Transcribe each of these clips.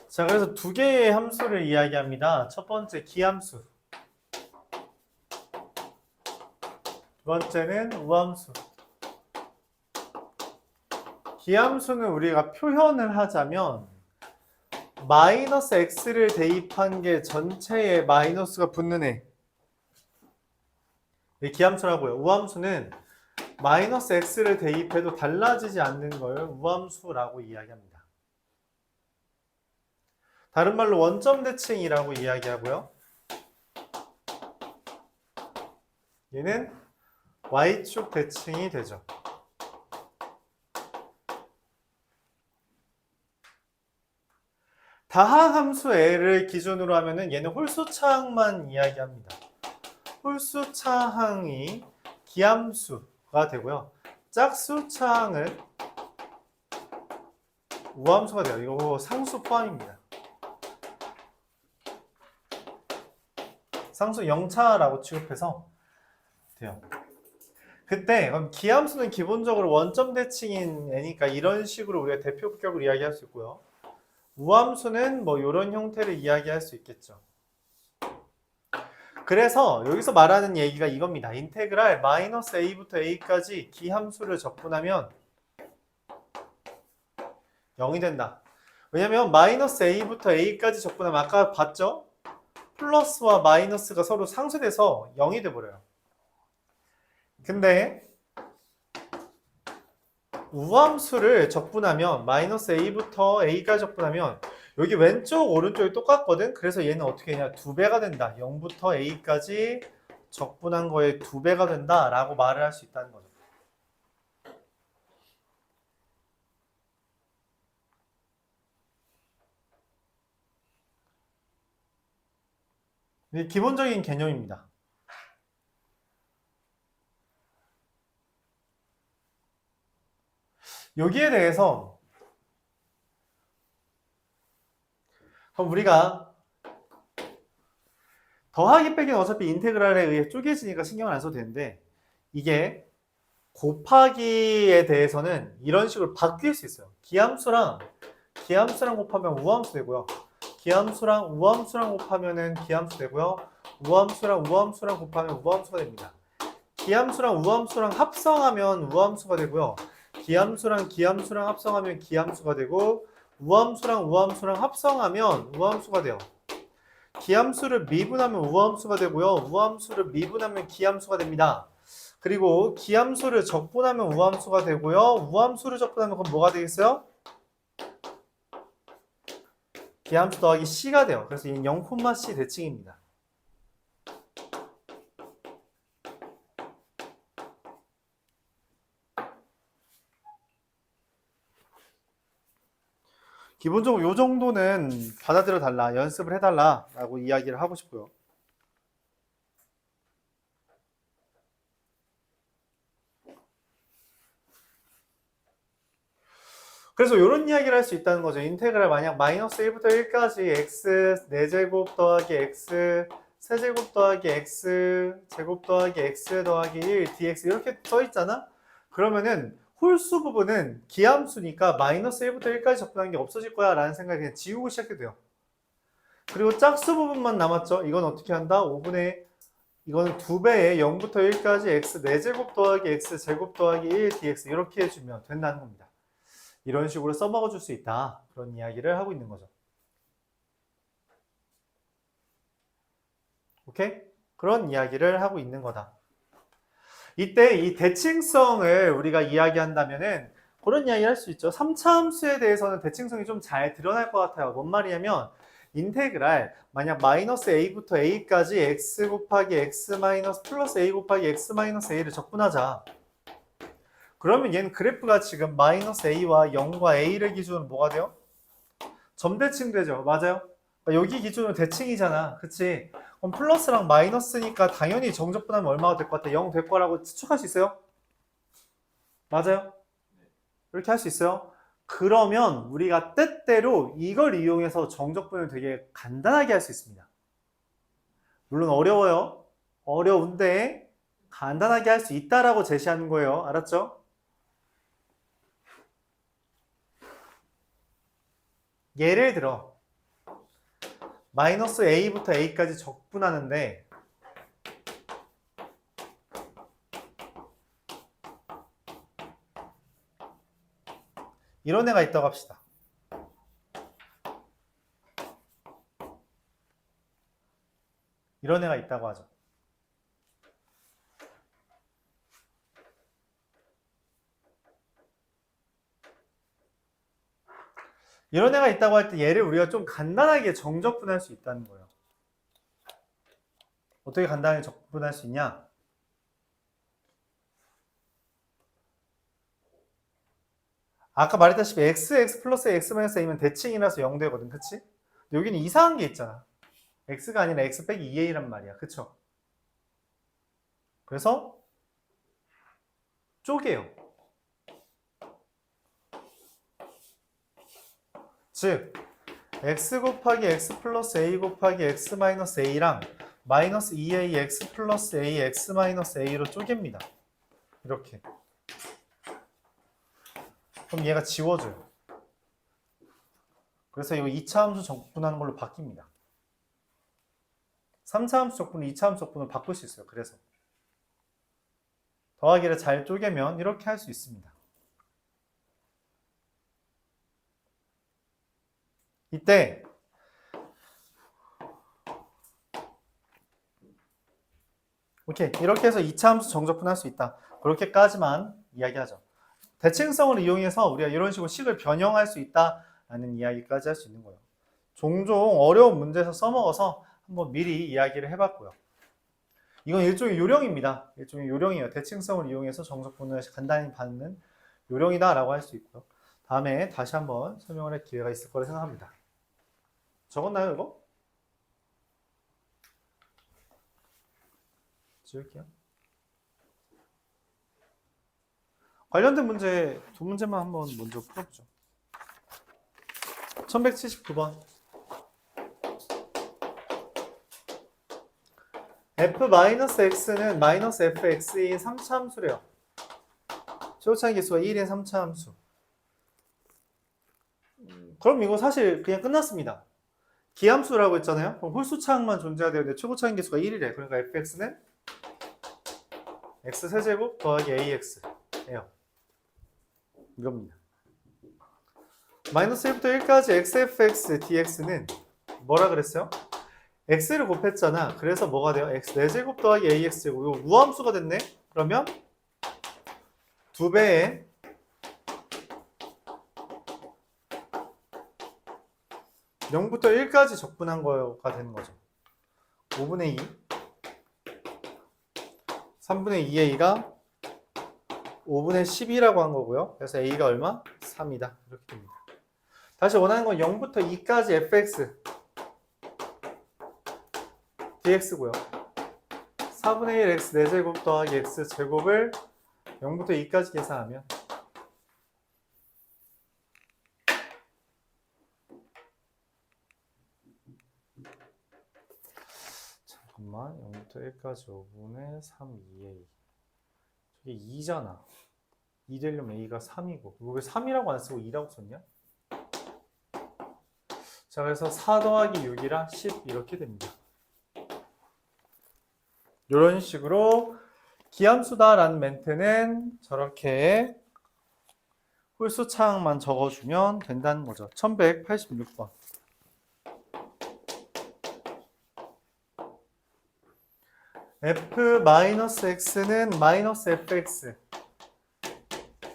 자, 그래서 두 개의 함수를 이야기합니다. 첫 번째 기함수, 두 번째는 우함수. 기함수는 우리가 표현을 하자면 마이너스 x를 대입한 게 전체에 마이너스가 붙는 애. 이 기함수라고요. 우함수는 마이너스 x를 대입해도 달라지지 않는 걸 우함수라고 이야기합니다. 다른 말로 원점 대칭이라고 이야기하고요. 얘는 y축 대칭이 되죠. 다항함수 L을 기준으로 하면은 얘는 홀수차항만 이야기합니다. 홀수차항이 기함수가 되고요. 짝수차항은 우함수가 돼요. 이거 상수 포함입니다. 상수 0차라고 취급해서 돼요. 그때 그럼 기함수는 기본적으로 원점 대칭인 애니까 이런 식으로 우리가 대표격을 이야기할 수 있고요. 우함수는 뭐 이런 형태를 이야기할 수 있겠죠. 그래서 여기서 말하는 얘기가 이겁니다. 인테그랄 마이너스 a부터 a까지 기함수를 적분하면 0이 된다. 왜냐면 마이너스 a부터 a까지 적분하면 아까 봤죠? 플러스와 마이너스가 서로 상쇄돼서 0이 돼버려요. 근데 우함수를 적분하면 마이너스 a부터 a까지 적분하면 여기 왼쪽 오른쪽이 똑같거든. 그래서 얘는 어떻게 되냐, 2배가 된다. 0부터 a까지 적분한 거에 2배가 된다 라고 말을 할 수 있다는 거죠. 이게 기본적인 개념입니다. 여기에 대해서 그럼 우리가 더하기 빼기는 어차피 인테그랄에 의해 쪼개지니까 신경을 안 써도 되는데 이게 곱하기에 대해서는 이런 식으로 바뀔 수 있어요. 기함수랑 곱하면 우함수 되고요. 기함수랑 우함수랑 곱하면은 기함수 되고요. 우함수랑 곱하면 우함수가 됩니다. 기함수랑 우함수랑 합성하면 우함수가 되고요. 기함수랑 합성하면 기함수가 되고 우함수랑 합성하면 우함수가 돼요. 기함수를 미분하면 우함수가 되고요. 우함수를 미분하면 기함수가 됩니다. 그리고 기함수를 적분하면 우함수가 되고요. 우함수를 적분하면 그럼 뭐가 되겠어요? 기함수 더하기 c가 돼요. 그래서 이 0,c 대칭입니다. 기본적으로 이 정도는 받아들여 달라, 연습을 해달라 라고 이야기를 하고 싶고요. 그래서 이런 이야기를 할 수 있다는 거죠. 인테그랄 만약 마이너스 1부터 1까지 x 4제곱 더하기 x 세제곱 더하기 x 제곱 더하기 x 더하기 1 dx 이렇게 써있잖아? 그러면은 홀수 부분은 기함수니까 마이너스 1부터 1까지 접근한 게 없어질 거야 라는 생각이 그냥 지우고 시작해도 돼요. 그리고 짝수 부분만 남았죠. 이건 어떻게 한다? 5분의 이거는 2배의 0부터 1까지 x 4제곱 더하기 x 제곱 더하기 1 dx 이렇게 해주면 된다는 겁니다. 이런 식으로 써먹어 줄 수 있다. 그런 이야기를 하고 있는 거죠. 오케이? 그런 이야기를 하고 있는 거다. 이때 이 대칭성을 우리가 이야기한다면은 그런 이야기 할 수 있죠. 3차 함수에 대해서는 대칭성이 좀 잘 드러날 것 같아요. 뭔 말이냐면 인테그랄 만약 마이너스 a부터 a까지 x 곱하기 x 마이너스 플러스 a 곱하기 x 마이너스 a를 적분하자. 그러면 얘는 그래프가 지금 마이너스 a와 0과 a를 기준으로 뭐가 돼요? 점대칭 되죠. 맞아요? 그러니까 여기 기준으로 대칭이잖아. 그치? 그럼 플러스랑 마이너스니까 당연히 정적분하면 얼마가 될 것 같아? 0 될 거라고 추측할 수 있어요? 맞아요? 이렇게 할 수 있어요? 그러면 우리가 때때로 이걸 이용해서 정적분을 되게 간단하게 할 수 있습니다. 물론 어려워요. 어려운데 간단하게 할 수 있다라고 제시하는 거예요. 알았죠? 예를 들어 마이너스 a부터 a까지 적분하는데 이런 애가 있다고 합시다. 이런 애가 있다고 하죠. 이런 애가 있다고 할 때 얘를 우리가 좀 간단하게 정적분할 수 있다는 거예요. 어떻게 간단하게 적분할 수 있냐? 아까 말했다시피 x 플러스 x 마이너스 a면 대칭이라서 0되거든, 그치? 여기는 이상한 게 있잖아. x가 아니라 x 빼기 2a란 말이야, 그쵸? 그래서 쪼개요. 즉 x 곱하기 x 플러스 a 곱하기 x 마이너스 a랑 마이너스 2a x 플러스 a x 마이너스 a로 쪼갭니다. 이렇게. 그럼 얘가 지워져요. 그래서 이거 2차 함수 적분하는 걸로 바뀝니다. 3차 함수 적분을 2차 함수 적분으로 바꿀 수 있어요. 그래서 더하기를 잘 쪼개면 이렇게 할 수 있습니다. 이때 오케이, 이렇게 해서 2차 함수 정적분할 수 있다. 그렇게까지만 이야기하죠. 대칭성을 이용해서 우리가 이런 식으로 식을 변형할 수 있다라는 이야기까지 할 수 있는 거예요. 종종 어려운 문제에서 써먹어서 한번 미리 이야기를 해봤고요. 이건 일종의 요령입니다. 일종의 요령이에요. 대칭성을 이용해서 정적분을 간단히 받는 요령이다라고 할 수 있고요. 다음에 다시 한번 설명을 할 기회가 있을 거라 생각합니다. 적었나요, 이거? 지울게요. 관련된 문제 두 문제만 한번 먼저 풀어보죠. 1179번. f-x는 마이너스 fx인 3차 함수래요. 최고차의 개수가 1인 3차 함수. 그럼 이거 사실 그냥 끝났습니다. 기함수라고 했잖아요. 그럼 홀수차항만 존재해야 되는데 최고차의 개수가 1이래. 그러니까 fx는 x세제곱 더하기 ax예요. 이겁니다. 마이너스 1부터 1까지 xfx dx는 뭐라 그랬어요? x를 곱했잖아. 그래서 뭐가 돼요? x 4제곱 더하기 ax제곱. 이거 우함수가 됐네? 그러면 2배의 0부터 1까지 적분한 거가 되는 거죠. 5분의 2 3분의 2a가 5분의 10이라고 한 거고요. 그래서 a가 얼마? 3이다. 이렇게 됩니다. 다시 원하는 건 0부터 2까지 fx dx고요. 4분의 1 x 4제곱 더하기 x제곱을 0부터 2까지 계산하면 잠깐만 0부터 1까지 5분의 3 2a 저게 2잖아. 2 되려면 a가 3이고 이거 왜 3이라고 안 쓰고 2라고 썼냐? 자, 그래서 4 더하기 6이랑 10 이렇게 됩니다. 이런 식으로 기함수다라는 멘트는 저렇게 홀수차항만 적어주면 된다는 거죠. 1186번. f-x는 마이너스 fx.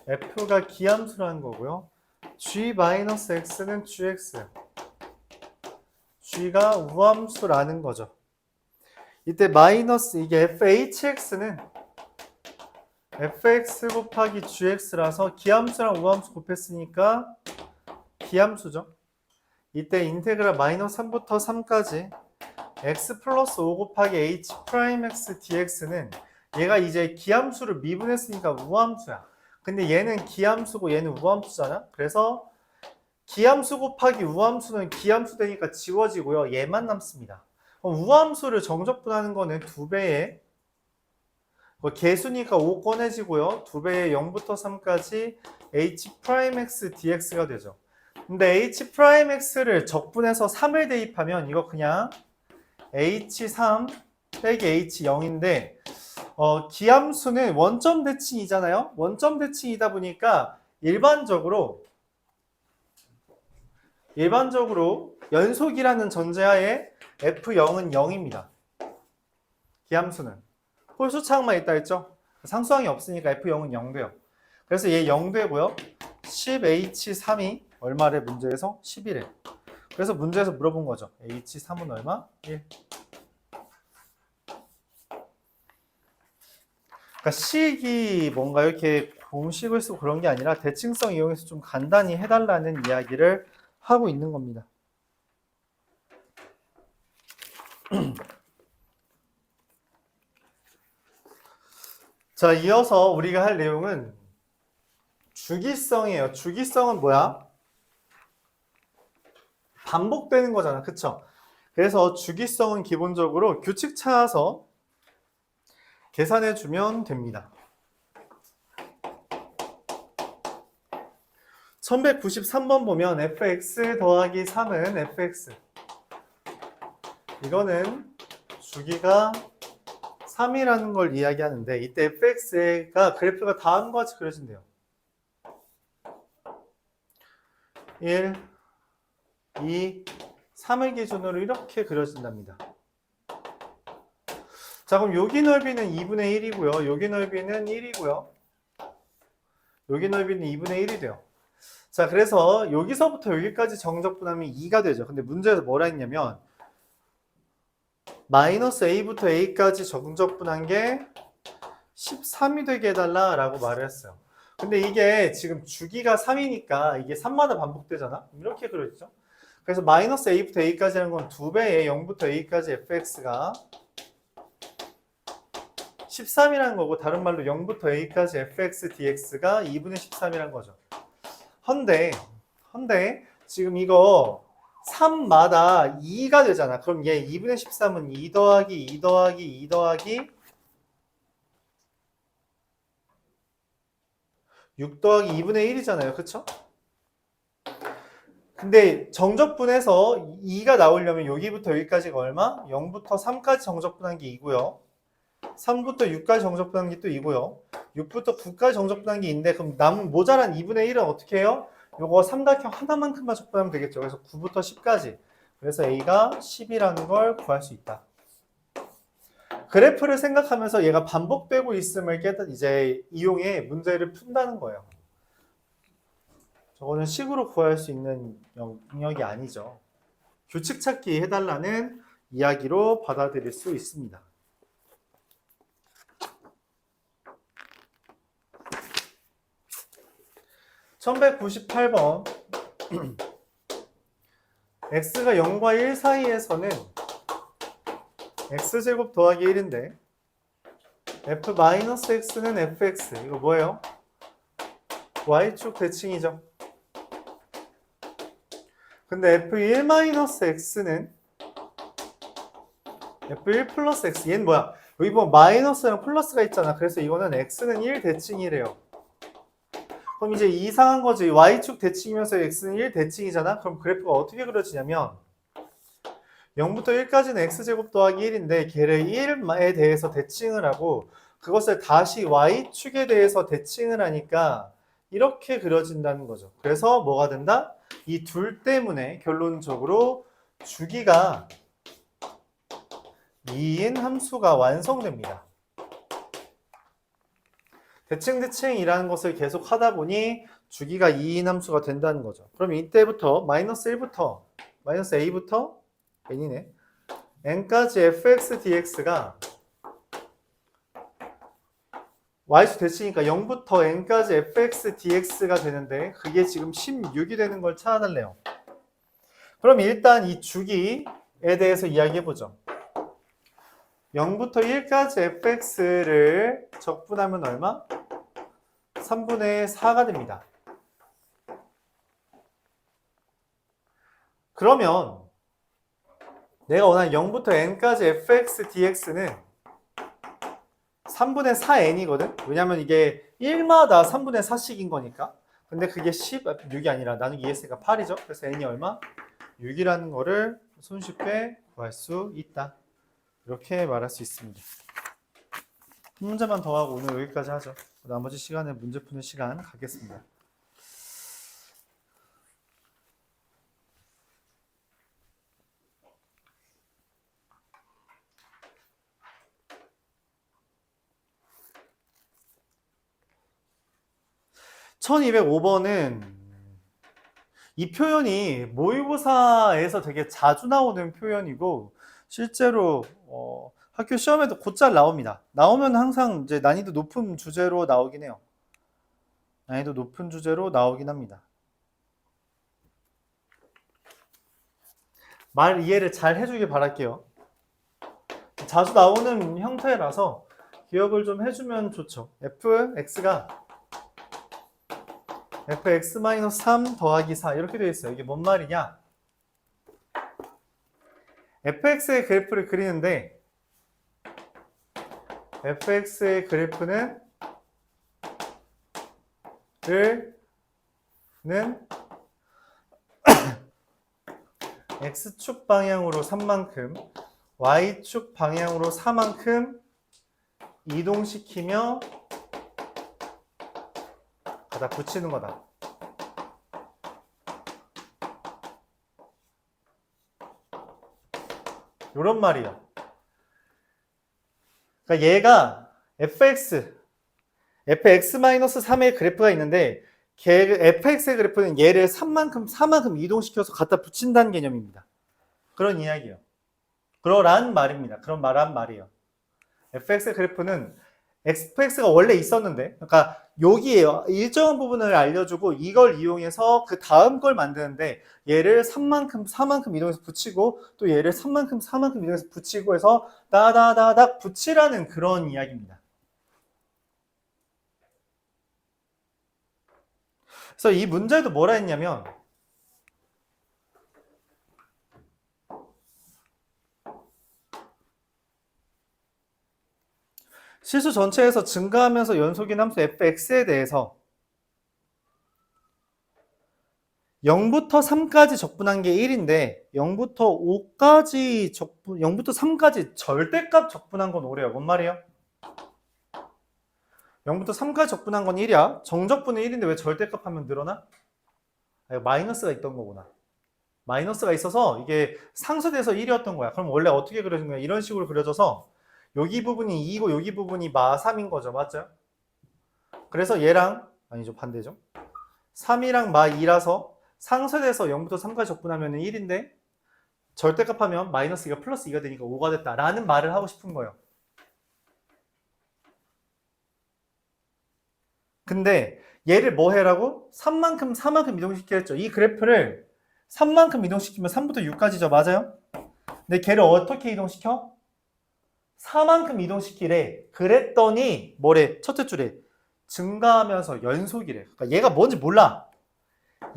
f가 기함수라는 거고요. g-x는 gx. g가 우함수라는 거죠. 이때 마이너스 이게 fhx는 fx 곱하기 gx라서 기함수랑 우함수 곱했으니까 기함수죠. 이때 인테그랄 마이너스 3부터 3까지 x 플러스 5 곱하기 h 프라임 x dx는 얘가 이제 기함수를 미분했으니까 우함수야. 근데 얘는 기함수고 얘는 우함수잖아. 그래서 기함수 곱하기 우함수는 기함수 되니까 지워지고요. 얘만 남습니다. 그럼 우함수를 정적분하는 거는 2배의 개수니까 5 꺼내지고요. 2배의 0부터 3까지 h 프라임 x dx가 되죠. 근데 H'X를 적분해서 3을 대입하면 이거 그냥 H3 빼기 H0인데 기함수는 원점 대칭이잖아요. 원점 대칭이다 보니까 일반적으로 연속이라는 전제하에 F0은 0입니다. 기함수는 홀수차항만 있다 했죠. 상수항이 없으니까 F0은 0 돼요. 그래서 얘 0 되고요. 10H3이 얼마래 문제에서? 11에. 그래서 문제에서 물어본 거죠. H3은 얼마? 1. 그러니까 식이 뭔가 이렇게 공식을 쓰고 그런 게 아니라 대칭성 이용해서 좀 간단히 해달라는 이야기를 하고 있는 겁니다. 자, 이어서 우리가 할 내용은 주기성이에요. 주기성은 뭐야? 반복되는 거잖아. 그쵸? 그래서 주기성은 기본적으로 규칙 찾아서 계산해 주면 됩니다. 1193번 보면 fx 더하기 3은 fx. 이거는 주기가 3이라는 걸 이야기하는데 이때 fx가 그래프가 다음과 같이 그려진대요. 1, 2, 3을 기준으로 이렇게 그려진답니다. 자, 그럼 여기 넓이는 2분의 1이고요. 여기 넓이는 1이고요. 여기 넓이는 2분의 1이 돼요. 자, 그래서 여기서부터 여기까지 정적분하면 2가 되죠. 근데 문제에서 뭐라 했냐면 마이너스 a부터 a까지 정적분한 게 13이 되게 해달라 라고 말을 했어요. 근데 이게 지금 주기가 3이니까 이게 3마다 반복되잖아? 이렇게 그려지죠? 그래서 마이너스 a부터 a까지 하는 건 2배의 0부터 a까지 fx가 13이라는 거고 다른 말로 0부터 a까지 fx dx가 2분의 13이라는 거죠. 헌데 지금 이거 3마다 2가 되잖아. 그럼 얘 2분의 13은 2 더하기 2 더하기 2 더하기 6 더하기 2분의 1이잖아요. 그쵸? 근데 정적분해서 2가 나오려면 여기부터 여기까지가 얼마? 0부터 3까지 정적분한 게 2고요. 3부터 6까지 정적분한 게 또 2고요. 6부터 9까지 정적분한 게 2인데 그럼 남은 모자란 2분의 1은 어떻게 해요? 요거 삼각형 하나만큼만 적분하면 되겠죠. 그래서 9부터 10까지. 그래서 A가 10이라는 걸 구할 수 있다. 그래프를 생각하면서 얘가 반복되고 있음을 이제 이용해 문제를 푼다는 거예요. 저거는 식으로 구할 수 있는 영역이 아니죠. 규칙 찾기 해달라는 이야기로 받아들일 수 있습니다. 1198번 x가 0과 1 사이에서는 x제곱 더하기 1인데 f-x는 fx 이거 뭐예요? y축 대칭이죠. 근데 f1-x는 f1 플러스 x 얘는 뭐야? 여기 보면 마이너스랑 플러스가 있잖아. 그래서 이거는 x는 1 대칭이래요. 그럼 이제 이상한 거지. y축 대칭이면서 x는 1 대칭이잖아. 그럼 그래프가 어떻게 그려지냐면 0부터 1까지는 x제곱 더하기 1인데 걔를 1에 대해서 대칭을 하고 그것을 다시 y축에 대해서 대칭을 하니까 이렇게 그려진다는 거죠. 그래서 뭐가 된다? 이 둘 때문에 결론적으로 주기가 2인 함수가 완성됩니다. 대칭이라는 것을 계속 하다 보니 주기가 2인 함수가 된다는 거죠. 그럼 이때부터 마이너스 1부터 마이너스 a부터 n이네. n까지 fx dx가 y수 대칭이니까 0부터 n까지 fx dx가 되는데 그게 지금 16이 되는 걸 찾아달래요. 그럼 일단 이 주기에 대해서 이야기해보죠. 0부터 1까지 fx를 적분하면 얼마? 3분의 4가 됩니다. 그러면 내가 원하는 0부터 n까지 fx dx는 3분의 4n이거든? 왜냐면 이게 1마다 3분의 4씩인 거니까. 근데 그게 16이 아니라 나누기 2했으니까 8이죠. 그래서 n이 얼마? 6이라는 거를 손쉽게 구할 수 있다. 이렇게 말할 수 있습니다. 한 문제만 더 하고 오늘 여기까지 하죠. 나머지 시간에 문제 푸는 시간 갖겠습니다. (1205번은) 이 표현이 모의고사에서 되게 자주 나오는 표현이고 실제로 학교 시험에도 곧잘 나옵니다. 나오면 항상 이제 난이도 높은 주제로 나오긴 해요. 난이도 높은 주제로 나오긴 합니다. 말 이해를 잘 해주길 바랄게요. 자주 나오는 형태라서 기억을 좀 해주면 좋죠. fx가 fx-3 더하기 4 이렇게 되어 있어요. 이게 뭔 말이냐? fx의 그래프를 그리는데 fx의 그래프는 x축 방향으로 3만큼 y축 방향으로 4만큼 이동시키며 갖다 붙이는 거다. 요런 말이에요. 그러니까 얘가 fx-3의 그래프가 있는데 fx의 그래프는 얘를 3만큼 4만큼 이동시켜서 갖다 붙인다는 개념입니다. 그런 이야기예요. 그러란 말입니다. 그런 말이에요. fx의 그래프는 fx가 원래 있었는데, 그러니까 여기에요. 일정한 부분을 알려주고 이걸 이용해서 그 다음 걸 만드는데 얘를 3만큼 4만큼 이동해서 붙이고 또 얘를 3만큼 4만큼 이동해서 붙이고 해서 따다다닥 붙이라는 그런 이야기입니다. 그래서 이 문제도 뭐라 했냐면 실수 전체에서 증가하면서 연속인 함수 fx에 대해서 0부터 3까지 적분한 게 1인데 0부터 3까지 절대값 적분한 건 5래요. 뭔 말이에요? 0부터 3까지 적분한 건 1이야. 정적분은 1인데 왜 절대값 하면 늘어나? 마이너스가 있던 거구나. 마이너스가 있어서 이게 상쇄돼서 1이었던 거야. 그럼 원래 어떻게 그려진 거야? 이런 식으로 그려져서 여기 부분이 2이고 여기 부분이 마3인 거죠. 맞죠? 그래서 얘랑 아니죠. 반대죠. 3이랑 마2라서 상쇄돼서 0부터 3까지 적분하면 1인데 절대값 하면 마이너스 2가 플러스 2가 되니까 5가 됐다 라는 말을 하고 싶은 거예요. 근데 얘를 뭐 해라고? 3만큼 4만큼 이동시키겠죠. 이 그래프를 3만큼 이동시키면 3부터 6까지죠. 맞아요? 근데 걔를 어떻게 이동시켜? 4만큼 이동시키래. 그랬더니 뭐래? 첫째 줄에 증가하면서 연속이래. 그러니까 얘가 뭔지 몰라.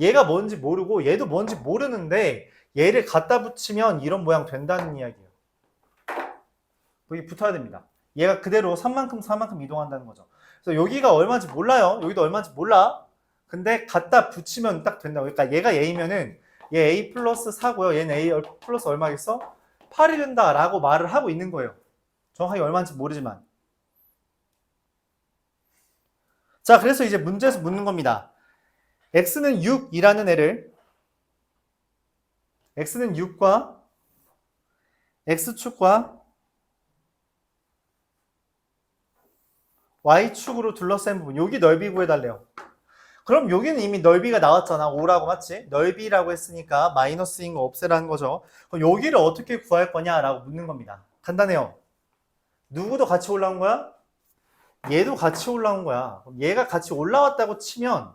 얘가 뭔지 모르고 얘도 뭔지 모르는데 얘를 갖다 붙이면 이런 모양 된다는 이야기예요. 여기 붙어야 됩니다. 얘가 그대로 3만큼 4만큼 이동한다는 거죠. 그래서 여기가 얼마인지 몰라요. 여기도 얼마인지 몰라. 근데 갖다 붙이면 딱 된다고. 그러니까 얘가 A면은 얘 A 플러스 4고요. 얘는 A 플러스 얼마겠어? 8이 된다라고 말을 하고 있는 거예요. 정확하게 얼마인지 모르지만. 자, 그래서 이제 문제에서 묻는 겁니다. x는 6이라는 애를 x는 6과 x축과 y축으로 둘러싼 부분, 여기 넓이 구해달래요. 그럼 여기는 이미 넓이가 나왔잖아. 5라고 맞지? 넓이라고 했으니까 마이너스인 거 없애라는 거죠. 그럼 여기를 어떻게 구할 거냐라고 묻는 겁니다. 간단해요. 누구도 같이 올라온 거야? 얘도 같이 올라온 거야. 그럼 얘가 같이 올라왔다고 치면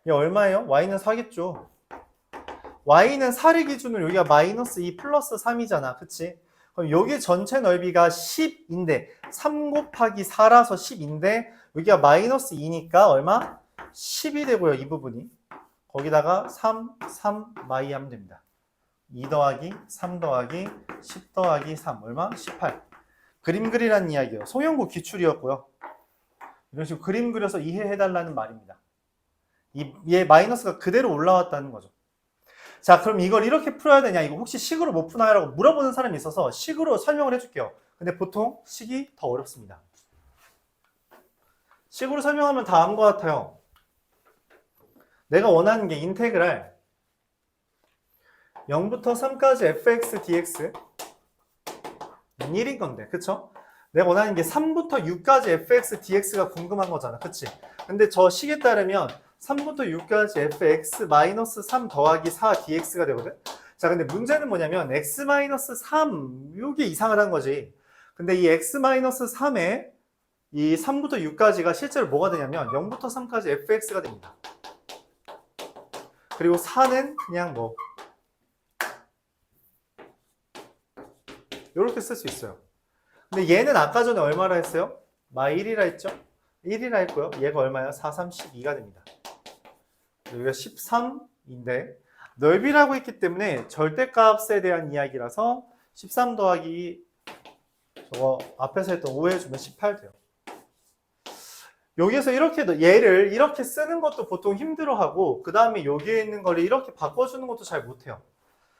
얘 얼마예요? y는 4겠죠. y는 4를 기준으로 여기가 마이너스 2 플러스 3이잖아. 그치? 그럼 여기 전체 넓이가 10인데 3 곱하기 4라서 10인데 여기가 마이너스 2니까 얼마? 10이 되고요. 이 부분이. 거기다가 3 마이 하면 됩니다. 2 더하기 3 더하기 10 더하기 3 얼마? 18. 그림 그리라는 이야기예요. 송영구 기출이었고요. 이런 식으로 그림 그려서 이해해달라는 말입니다. 얘 마이너스가 그대로 올라왔다는 거죠. 자, 그럼 이걸 이렇게 풀어야 되냐? 이거 혹시 식으로 못 푸나요? 라고 물어보는 사람이 있어서 식으로 설명을 해줄게요. 근데 보통 식이 더 어렵습니다. 식으로 설명하면 다음과 같아요. 내가 원하는 게 인테그랄 0부터 3까지 fx dx 1인 건데, 그쵸? 내가 원하는 게 3부터 6까지 fx dx가 궁금한 거잖아, 그치? 근데 저 식에 따르면 3부터 6까지 fx-3 더하기 4 dx가 되거든? 자, 근데 문제는 뭐냐면 x-3 이게 이상하다는 거지. 근데 이 x-3에 이 3부터 6까지가 실제로 뭐가 되냐면 0부터 3까지 fx가 됩니다. 그리고 4는 그냥 뭐 이렇게 쓸 수 있어요. 근데 얘는 아까 전에 얼마라 했어요? 마 1이라 했죠? 1이라 했고요. 얘가 얼마야? 4, 3, 12가 됩니다. 여기가 13인데 넓이라고 했기 때문에 절대값에 대한 이야기라서 13 더하기 저거 앞에서 했던 5 해주면 18 돼요. 여기에서 이렇게 얘를 이렇게 쓰는 것도 보통 힘들어하고 그 다음에 여기에 있는 걸 이렇게 바꿔주는 것도 잘 못해요.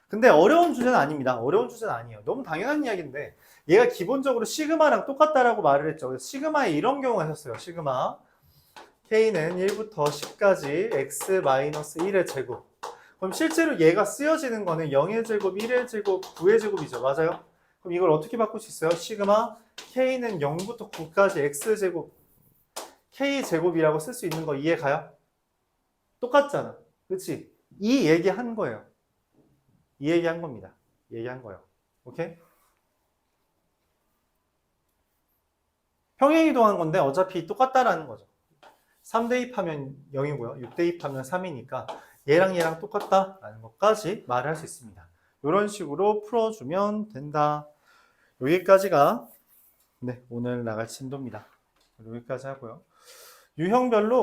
근데 어려운 주제는 아닙니다. 어려운 주제는 아니에요. 너무 당연한 이야기인데 얘가 기본적으로 시그마랑 똑같다라고 말을 했죠. 그래서 시그마에 이런 경우가 있었어요. 시그마 K는 1부터 10까지 x-1의 제곱. 그럼 실제로 얘가 쓰여지는 거는 0의 제곱, 1의 제곱, 9의 제곱이죠. 맞아요? 그럼 이걸 어떻게 바꿀 수 있어요? 시그마 K는 0부터 9까지 x제곱 K제곱이라고 쓸 수 있는 거 이해 가요? 똑같잖아. 그치? 이 얘기한 거예요. 이 얘기한 겁니다. 얘기한 거예요. 오케이? 평행이동한 건데 어차피 똑같다라는 거죠. 3 대입하면 0이고요. 6 대입하면 3이니까 얘랑 똑같다라는 것까지 말을 할 수 있습니다. 이런 식으로 풀어주면 된다. 여기까지가 네, 오늘 나갈 진도입니다. 여기까지 하고요. 유형별로